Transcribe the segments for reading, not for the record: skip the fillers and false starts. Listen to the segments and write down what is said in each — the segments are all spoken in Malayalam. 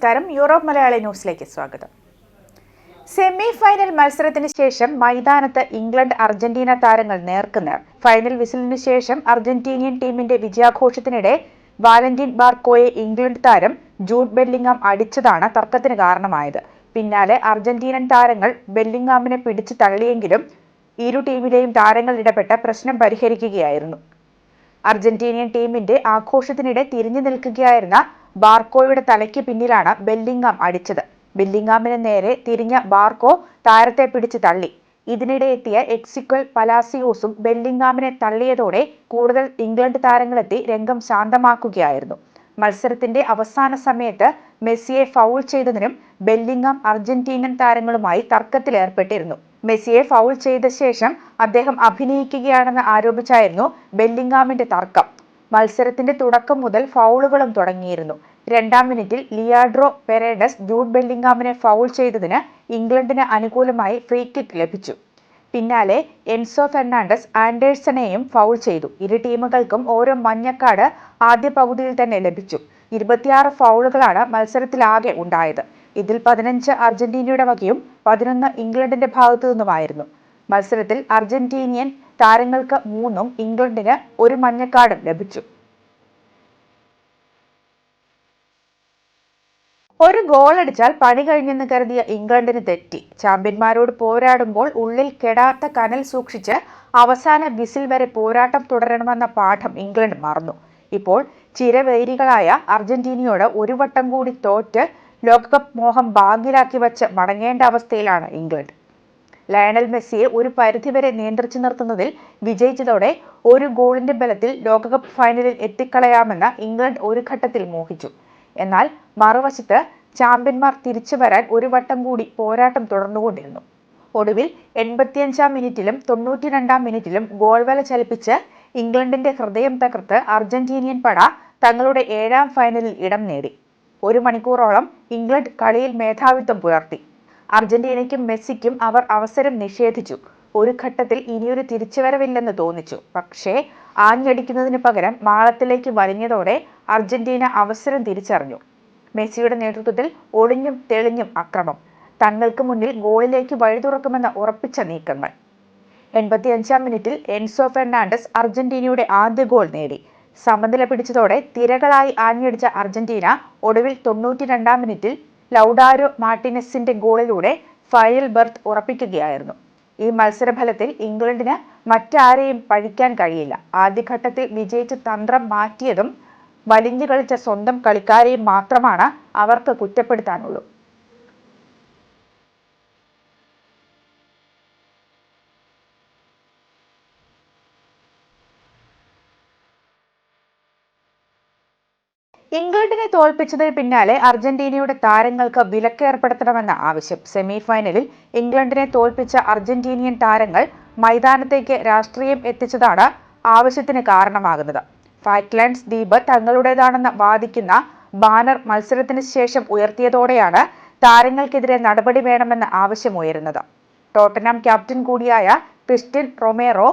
നമസ്കാരം. യൂറോപ്പ് മലയാളി ന്യൂസിലേക്ക് സ്വാഗതം. സെമി ഫൈനൽ മത്സരത്തിന് ശേഷം മൈതാനത്ത് ഇംഗ്ലണ്ട് അർജന്റീന താരങ്ങൾ നേർക്കുനേർ. ഫൈനൽ വിസിലിനു ശേഷം അർജന്റീനിയൻ ടീമിന്റെ വിജയാഘോഷത്തിനിടെ വാലന്റീൻ ബാർക്കോയെ ഇംഗ്ലണ്ട് താരം ജൂഡ് ബെല്ലിംഗാം അടിച്ചതാണ് തർക്കത്തിന് കാരണമായത്. പിന്നാലെ അർജന്റീനൻ താരങ്ങൾ ബെല്ലിംഗാമിനെ പിടിച്ചു തള്ളിയെങ്കിലും ഇരു ടീമിലെയും താരങ്ങൾ ഇടപെട്ട് പ്രശ്നം പരിഹരിക്കുകയായിരുന്നു. അർജന്റീനിയൻ ടീമിന്റെ ആഘോഷത്തിനിടെ തിരിഞ്ഞു നിൽക്കുകയായിരുന്ന ബാർക്കോയുടെ തലയ്ക്ക് പിന്നിലാണ് ബെല്ലിംഗാം അടിച്ചത്. ബെല്ലിംഗാമിന് നേരെ തിരിഞ്ഞ ബാർക്കോ താരത്തെ പിടിച്ചു തള്ളി. ഇതിനിടെ എത്തിയ എക്സിക്വൽ പലാസിയോസും ബെല്ലിംഗാമിനെ തള്ളിയതോടെ കൂടുതൽ ഇംഗ്ലണ്ട് താരങ്ങളെത്തി രംഗം ശാന്തമാക്കുകയായിരുന്നു. മത്സരത്തിന്റെ അവസാന സമയത്ത് മെസ്സിയെ ഫൗൾ ചെയ്തതിനും ബെല്ലിംഗാം അർജന്റീനൻ താരങ്ങളുമായി തർക്കത്തിലേർപ്പെട്ടിരുന്നു. മെസ്സിയെ ഫൗൾ ചെയ്ത ശേഷം അദ്ദേഹം അഭിനയിക്കുകയാണെന്ന് ആരോപിച്ചായിരുന്നു ബെല്ലിംഗാമിന്റെ തർക്കം. മത്സരത്തിന്റെ തുടക്കം മുതൽ ഫൗളുകളും തുടങ്ങിയിരുന്നു. 2-ാം മിനിറ്റിൽ ലിയാൻഡ്രോ പെരേഡസ് ജൂഡ് ബെല്ലിംഗാമിനെ ഫൗൾ ചെയ്തതിന് ഇംഗ്ലണ്ടിന് അനുകൂലമായി ഫ്രീ കിക്ക് ലഭിച്ചു. പിന്നാലെ എൻസോ ഫെർണാണ്ടസ് ആൻഡേഴ്സണെയും ഫൗൾ ചെയ്തു. ഇരു ടീമുകൾക്കും ഓരോ മഞ്ഞക്കാർഡ് ആദ്യ പകുതിയിൽ തന്നെ ലഭിച്ചു. 26 ഫൗളുകളാണ് മത്സരത്തിലാകെ ഉണ്ടായത്. ഇതിൽ 15 അർജന്റീനയുടെ വകയും 11 ഇംഗ്ലണ്ടിന്റെ ഭാഗത്തു നിന്നുമായിരുന്നു. മത്സരത്തിൽ അർജന്റീനിയൻ താരങ്ങൾക്ക് 3-ഉം ഇംഗ്ലണ്ടിന് 1 മഞ്ഞക്കാർഡും ലഭിച്ചു. ഒരു ഗോളടിച്ചാൽ പണി കഴിഞ്ഞെന്ന് കരുതിയ ഇംഗ്ലണ്ടിന് തെറ്റി. ചാമ്പ്യന്മാരോട് പോരാടുമ്പോൾ ഉള്ളിൽ കെടാത്ത കനൽ സൂക്ഷിച്ച് അവസാന വിസിൽ വരെ പോരാട്ടം തുടരണമെന്ന പാഠം ഇംഗ്ലണ്ട് മറന്നു. ഇപ്പോൾ ചിരവൈരികളായ അർജന്റീനയോട് ഒരു വട്ടം കൂടി തോറ്റ് ലോകകപ്പ് മോഹം ബാഗിലാക്കി വച്ച് മടങ്ങേണ്ട അവസ്ഥയിലാണ് ഇംഗ്ലണ്ട്. ലയണൽ മെസ്സിയെ ഒരു പരിധിവരെ നിയന്ത്രിച്ചു നിർത്തുന്നതിൽ വിജയിച്ചതോടെ ഒരു ഗോളിന്റെ ബലത്തിൽ ലോകകപ്പ് ഫൈനലിൽ എത്തിക്കളയാമെന്ന് ഇംഗ്ലണ്ട് ഒരു ഘട്ടത്തിൽ മോഹിച്ചു. എന്നാൽ മറുവശത്ത് ചാമ്പ്യന്മാർ തിരിച്ചു വരാൻ ഒരു വട്ടം കൂടി പോരാട്ടം തുടർന്നുകൊണ്ടിരുന്നു. ഒടുവിൽ 85-ാം മിനിറ്റിലും 92-ാം മിനിറ്റിലും ഗോൾവല ചലിപ്പിച്ച് ഇംഗ്ലണ്ടിന്റെ ഹൃദയം തകർത്ത് അർജന്റീനിയൻ പട തങ്ങളുടെ 7-ാം ഫൈനലിൽ ഇടം നേടി. 1 മണിക്കൂറോളം ഇംഗ്ലണ്ട് കളിയിൽ മേധാവിത്വം പുലർത്തി. അർജന്റീനയ്ക്കും മെസ്സിക്കും അവർ അവസരം നിഷേധിച്ചു. ഒരു ഘട്ടത്തിൽ ഇനിയൊരു തിരിച്ചുവരവില്ലെന്ന് തോന്നിച്ചു. പക്ഷേ ആഞ്ഞടിക്കുന്നതിന് പകരം മാളത്തിലേക്ക് വലിഞ്ഞതോടെ അർജന്റീന അവസരം തിരിച്ചറിഞ്ഞു. മെസ്സിയുടെ നേതൃത്വത്തിൽ ഒളിഞ്ഞും തെളിഞ്ഞും അക്രമം, തങ്ങൾക്ക് മുന്നിൽ ഗോളിലേക്ക് വഴി തുറക്കുമെന്ന് ഉറപ്പിച്ച നീക്കങ്ങൾ. 85-ാം മിനിറ്റിൽ എൻസോ ഫെർണാണ്ടസ് അർജന്റീനയുടെ ആദ്യ ഗോൾ നേടി. സമനില പിടിച്ചതോടെ തിരകളായി ആഞ്ഞടിച്ച അർജന്റീന ഒടുവിൽ 92-ാം മിനിറ്റിൽ ലൗഡാരോ മാർട്ടിനസിന്റെ ഗോളിലൂടെ ഫൈനൽ ബർത്ത് ഉറപ്പിക്കുകയായിരുന്നു. ഈ മത്സരഫലത്തിൽ ഇംഗ്ലണ്ടിന് മറ്റാരെയും പഴിക്കാൻ കഴിയില്ല. ആദ്യഘട്ടത്തിൽ വിജയിച്ച തന്ത്രം മാറ്റിയതും വലിഞ്ഞു കളിച്ച സ്വന്തം കളിക്കാരെയും മാത്രമാണ് അവർക്ക് കുറ്റപ്പെടുത്താനുള്ളൂ. ഇംഗ്ലണ്ടിനെ തോൽപ്പിച്ചതിന് പിന്നാലെ അർജന്റീനയുടെ താരങ്ങൾക്ക് വിലക്ക് ഏർപ്പെടുത്തണമെന്ന ആവശ്യം. സെമി ഫൈനലിൽ ഇംഗ്ലണ്ടിനെ തോൽപ്പിച്ച അർജന്റീനിയൻ താരങ്ങൾ മൈതാനത്തേക്ക് രാഷ്ട്രീയം എത്തിച്ചതാണ് ആവശ്യത്തിന് കാരണമാകുന്നത്. ഫാക്ലാൻഡ്സ് ദ്വീപ് തങ്ങളുടേതാണെന്ന് വാദിക്കുന്ന ബാനർ മത്സരത്തിന് ശേഷം ഉയർത്തിയതോടെയാണ് താരങ്ങൾക്കെതിരെ നടപടി വേണമെന്ന ആവശ്യമുയരുന്നത്. ടോട്ടനം ക്യാപ്റ്റൻ കൂടിയായ ക്രിസ്റ്റ്യൻ റൊമേറോ,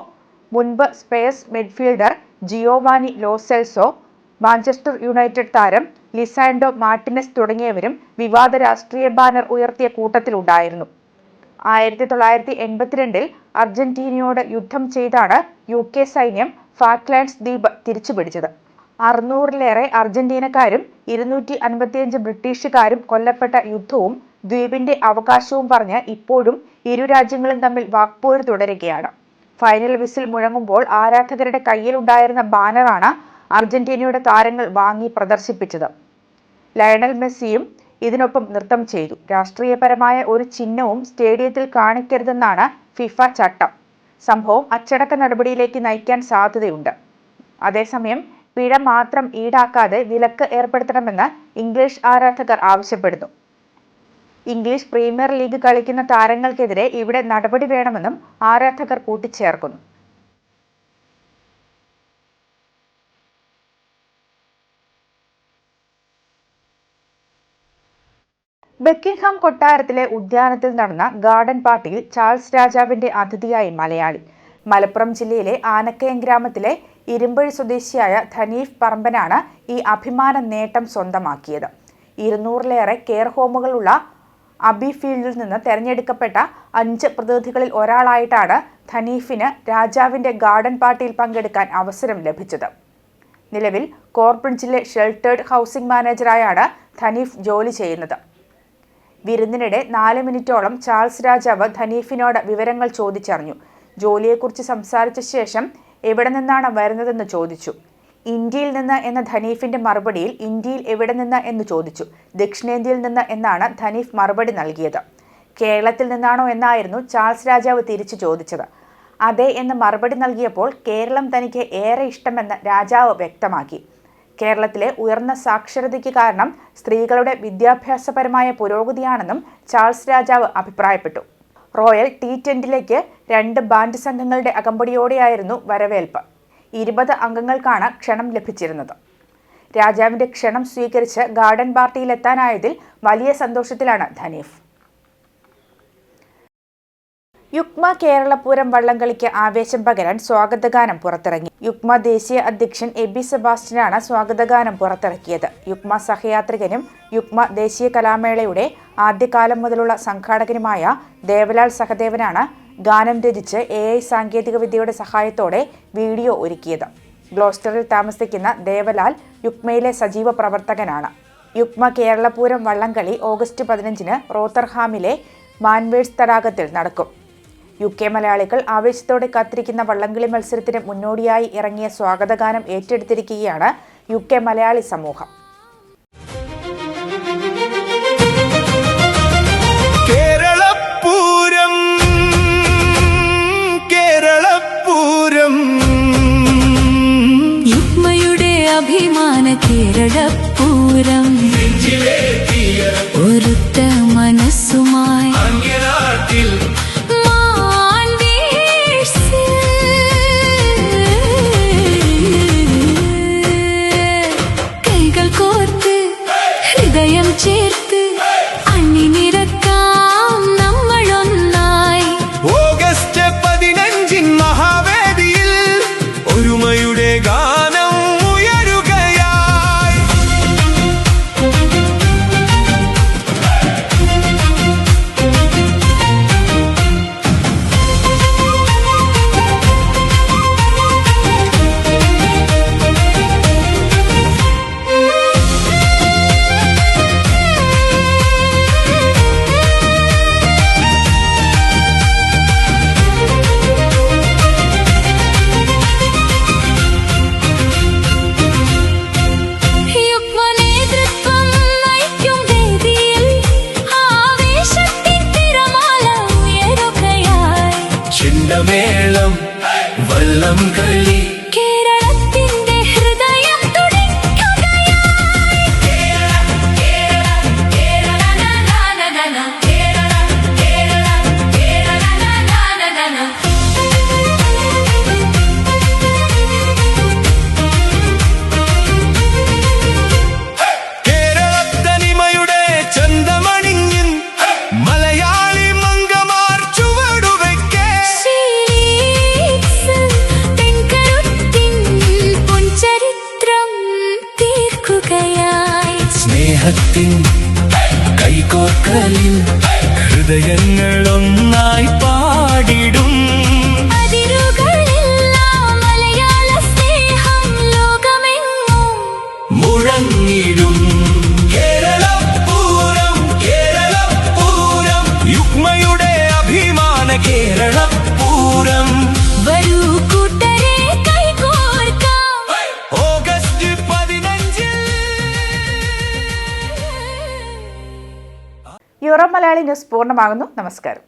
മുൻപ് Spurs midfielder Giovanni law Celso, Manchester United താരം ലിസാൻഡോ മാർട്ടിനസ് തുടങ്ങിയവരും വിവാദ രാഷ്ട്രീയ ബാനർ ഉയർത്തിയ കൂട്ടത്തിലുണ്ടായിരുന്നു. 1982-ൽ അർജന്റീനയോട് യുദ്ധം ചെയ്താണ് UK സൈന്യം ഫാക്ലാൻഡ്സ് ദ്വീപ് തിരിച്ചുപിടിച്ചത്. 600-ലേറെ അർജന്റീനക്കാരും 255 ബ്രിട്ടീഷുകാരും കൊല്ലപ്പെട്ട യുദ്ധവും ദ്വീപിന്റെ അവകാശവും പറഞ്ഞ് ഇപ്പോഴും ഇരു രാജ്യങ്ങളും തമ്മിൽ വാക്പോര് തുടരുകയാണ്. ഫൈനൽ വിസിൽ മുഴങ്ങുമ്പോൾ ആരാധകരുടെ കയ്യിലുണ്ടായിരുന്ന ബാനറാണ് അർജന്റീനയുടെ താരങ്ങൾ വാങ്ങി പ്രദർശിപ്പിച്ചത്. ലയണൽ മെസ്സിയും ഇതിനൊപ്പം നൃത്തം ചെയ്തു. രാഷ്ട്രീയപരമായ ഒരു ചിഹ്നവും സ്റ്റേഡിയത്തിൽ കാണിക്കരുതെന്നാണ് ഫിഫ ചട്ടം. സംഭവം അച്ചടക്ക നടപടിയിലേക്ക് നയിക്കാൻ സാധ്യതയുണ്ട്. അതേസമയം പിഴ മാത്രം ഈടാക്കാതെ വിലക്ക് ഏർപ്പെടുത്തണമെന്ന് ഇംഗ്ലീഷ് ആരാധകർ ആവശ്യപ്പെടുന്നു. ഇംഗ്ലീഷ് പ്രീമിയർ ലീഗ് കളിക്കുന്ന താരങ്ങൾക്കെതിരെ ഇവിടെ നടപടി വേണമെന്നും ആരാധകർ കൂട്ടിച്ചേർക്കുന്നു. ബക്കിംഗ്ഹാം കൊട്ടാരത്തിലെ ഉദ്യാനത്തിൽ നടന്ന ഗാർഡൻ പാർട്ടിയിൽ ചാൾസ് രാജാവിന്റെ അതിഥിയായി മലയാളി. മലപ്പുറം ജില്ലയിലെ ആനക്കയം ഗ്രാമത്തിലെ ഇരുമ്പഴി സ്വദേശിയായ ധനീഫ് പറമ്പനാണ് ഈ അഭിമാന നേട്ടം സ്വന്തമാക്കിയത്. 200-ലേറെ കെയർ ഹോമുകളുള്ള അബി ഫീൽഡിൽ നിന്ന് തെരഞ്ഞെടുക്കപ്പെട്ട 5 പ്രതിനിധികളിൽ ഒരാളായിട്ടാണ് ധനീഫിന് രാജാവിന്റെ ഗാർഡൻ പാർട്ടിയിൽ പങ്കെടുക്കാൻ അവസരം ലഭിച്ചത്. നിലവിൽ കോർബ്രിഡ്ജിലെ ഷെൽട്ടേർഡ് ഹൗസിംഗ് മാനേജറായാണ് ധനീഫ് ജോലി ചെയ്യുന്നത്. വിരുന്നിനിടെ 4 മിനിറ്റോളം ചാൾസ് രാജാവ് ധനീഫിനോട് വിവരങ്ങൾ ചോദിച്ചറിഞ്ഞു. ജോലിയെക്കുറിച്ച് സംസാരിച്ച ശേഷം എവിടെ നിന്നാണ് വരുന്നതെന്ന് ചോദിച്ചു. ഇന്ത്യയിൽ നിന്ന് എന്ന ധനീഫിന്റെ മറുപടിയിൽ ഇന്ത്യയിൽ എവിടെ നിന്ന് എന്ന് ചോദിച്ചു. ദക്ഷിണേന്ത്യയിൽ നിന്ന് എന്നാണ് ധനീഫ് മറുപടി നൽകിയത്. കേരളത്തിൽ നിന്നാണോ എന്നായിരുന്നു ചാൾസ് രാജാവ് തിരിച്ചു ചോദിച്ചത്. അതെ എന്ന് മറുപടി നൽകിയപ്പോൾ കേരളം തനിക്ക് ഏറെ ഇഷ്ടമെന്ന് രാജാവ് വ്യക്തമാക്കി. കേരളത്തിലെ ഉയർന്ന സാക്ഷരതയ്ക്ക് കാരണം സ്ത്രീകളുടെ വിദ്യാഭ്യാസപരമായ പുരോഗതിയാണെന്നും ചാൾസ് രാജാവ് അഭിപ്രായപ്പെട്ടു. റോയൽ ടീ ടെന്റിലേക്ക് 2 ബാൻഡ് സംഘങ്ങളുടെ അകമ്പടിയോടെയായിരുന്നു വരവേൽപ്പ്. 20 അംഗങ്ങൾക്കാണ് ക്ഷണം ലഭിച്ചിരുന്നത്. രാജാവിന്റെ ക്ഷണം സ്വീകരിച്ച് ഗാർഡൻ പാർട്ടിയിലെത്താനായതിൽ വലിയ സന്തോഷത്തിലാണ് ധനീഫ്. യുക്മ കേരളപൂരം വള്ളംകളിക്ക് ആവേശം പകരാൻ സ്വാഗതഗാനം പുറത്തിറങ്ങി. യുക്മ ദേശീയ അധ്യക്ഷൻ എബി സെബാസ്റ്റ്യനാണ് സ്വാഗതഗാനം പുറത്തിറക്കിയത്. യുക്മ സഹയാത്രികനും യുക്മ ദേശീയ കലാമേളയുടെ ആദ്യകാലം മുതലുള്ള സംഘാടകനുമായ ദേവലാൽ സഹദേവനാണ് ഗാനം രചിച്ച് AI സാങ്കേതികവിദ്യയുടെ സഹായത്തോടെ വീഡിയോ ഒരുക്കിയത്. ഗ്ലോസ്റ്ററിൽ താമസിക്കുന്ന ദേവലാൽ യുക്മയിലെ സജീവ പ്രവർത്തകനാണ്. യുക്മ കേരളപൂരം വള്ളംകളി ഓഗസ്റ്റ് 15-ന് റോത്തർഹാമിലെ മാൻവേഴ്സ് തടാകത്തിൽ നടക്കും. UK മലയാളികൾ ആവേശത്തോടെ കാത്തിരിക്കുന്ന വള്ളംകളി മത്സരത്തിന് മുന്നോടിയായി ഇറങ്ങിയ സ്വാഗതഗാനം ഏറ്റെടുത്തിരിക്കുകയാണ് UK മലയാളി സമൂഹം. യുക്മയുടെ അഭിമാന കേരളപൂരം ഒരുത്ത മനസ്സുമായി കൈകൾ കോർത്ത് ഹൃദയം ചേർത്ത് അണിനിരക്കാം നമ്മളൊന്നായി. ഓഗസ്റ്റ് 15 മഹാവേദിയിൽ ഒരുമയുടെ ഗാനം ഉയരുകയായി. മേളം വള്ളം കളി കേരളത്തിന്റെ ഹൃദയം തുടിക്കുകയായി. കേരളത്തനിമയുടെ ചന്തമണിഞ്ഞ് മലയാളി മംഗമാർ ചുവടുവെക്കേ. സ്നേഹത്തിൻ കൈകോർക്കലിൽ ഹൃദയങ്ങൾ ഒന്നായി പാടിടും. മലയാള സ്നേഹം ലോകമെങ്ങും മുഴങ്ങിടും. കേരളപൂരം കേരളപൂരം യുക്മയുടെ അഭിമാന കേരളപൂരം. വരൂ കൂട്ടരെ കൈകോർക്കാം. ഓഗസ്റ്റ് 15. യൂറോ മലയാളി ന്യൂസ് പൂർണ്ണമാകുന്നു. നമസ്കാരം.